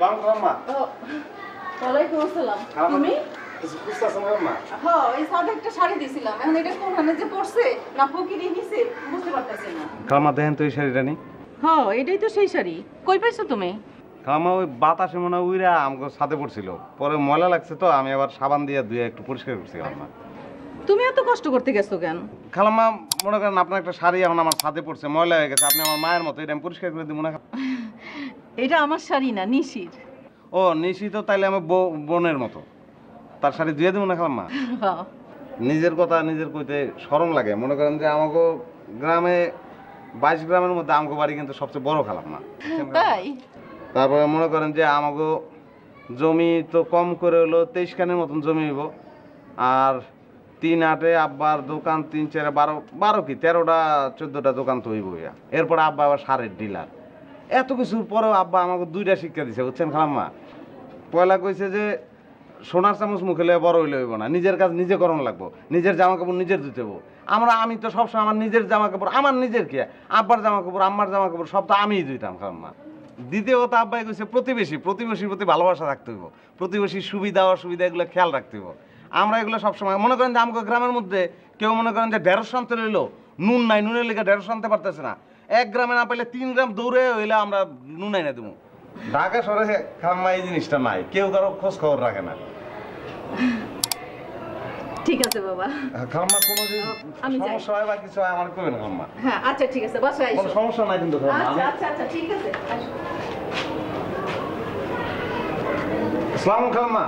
সালাম খালাম্মা। ওয়ালাইকুম আসসালাম। তুমি? বুঝতেছেন খালাম্মা? হ্যাঁ, এই সাদা একটা শাড়ি দিছিলাম। এখন এটা কোনখানে যে পড়ছে না ফকিরি নিছে বুঝতে পারতাছি না। খালাম্মা দেখেন তো এই শাড়িটা নি। হ্যাঁ, এটাই তো সেই শাড়ি। কই পাইছো তুমি? খালাম্মা ওই বাতাসে মনে হয় উইরা আমাকে ছাদে পড়ছিল, পরে ময়লা লাগছে তো আমি আবার সাবান দিয়ে ধুয়ে একটু পরিষ্কার করছি খালাম্মা। তুমি এত কষ্ট করতে গেছো কেন? খালাম্মা মনে করেন আপনার একটা শাড়ি এখন আমার ছাদে পড়ছে, ময়লা হয়ে গেছে, আপনি আমার মায়ের মতো, এটা আমি পরিষ্কার করে দিব না? এটা আমার শাড়ি না, নিশির। ও নিশি তো তাইলে আমার বোনের মতো, তার শাড়ি ধুয়ে দেবো না খালাম্মা? হ্যাঁ। নিজের কথা নিজের কইতে শরম লাগে। মনে করেন যে আমাকে গ্রামে 22 গ্রামের মধ্যে আমাকে বাড়ি কিন্তু সবচেয়ে বড় খালাম্মা। তাই? তারপরে মনে করেন যে আমাকে জমি তো কম করে হলো 23 খানের মতন জমি হইব, আর 3-8 আব্বার দোকান, 3-4 12 কি 13টা 14টা দোকান তো হইব। এরপরে আব্বা আবার সারের ডিলার। এত কিছুর পরেও আব্বা আমাকে 2টা শিক্ষা দিছে, বুঝছেন খালাম্মা? পয়লা কইছে যে সোনার চামচ মুখে লয়ে বড় হইলে হইব না, নিজের কাজ নিজে করণ লাগবো, নিজের জামা কাপড় নিজের ধুতে হবো। আমি তো সবসময় আমার নিজের জামা কাপড়, আমার নিজের কি, আব্বার জামা কাপড় আম্মার জামা কাপড় সব তো আমিই ধুইতাম খালাম্মা। দ্বিতীয়ত আব্বাই কইছে প্রতিবেশীর প্রতি ভালোবাসা রাখতে হইব, প্রতিবেশীর সুবিধা অসুবিধা এগুলো খেয়াল রাখতে হইব। আমরা এগুলো সবসময় মনে করেন যে আমাকে গ্রামের মধ্যে কেউ মনে করেন যে 150 আনতে লইলো, নুন নাই, নুনের লেগে 150 আনতে পারতেছে না, 1 গ্রামে না পাইলে 3 গ্রাম দৌড়ে হইলে আমরা নুন এনে দেবো। ঢাকা শহরে খালাম্মা এই জিনিসটা নাই, কেউ কারো খোঁজ খবর রাখে না। ঠিক আছে বাবা। খালাম্মা কোনো যে আমি যাই। সমস্যা হয় বা কিছু হয় আমার কইবেন খালাম্মা। হ্যাঁ, আচ্ছা ঠিক আছে, বাসায় কোনো আইসো। সমস্যা নাই কিন্তু খালাম্মা। আচ্ছা আচ্ছা ঠিক আছে। আসসালামু খালাম্মা।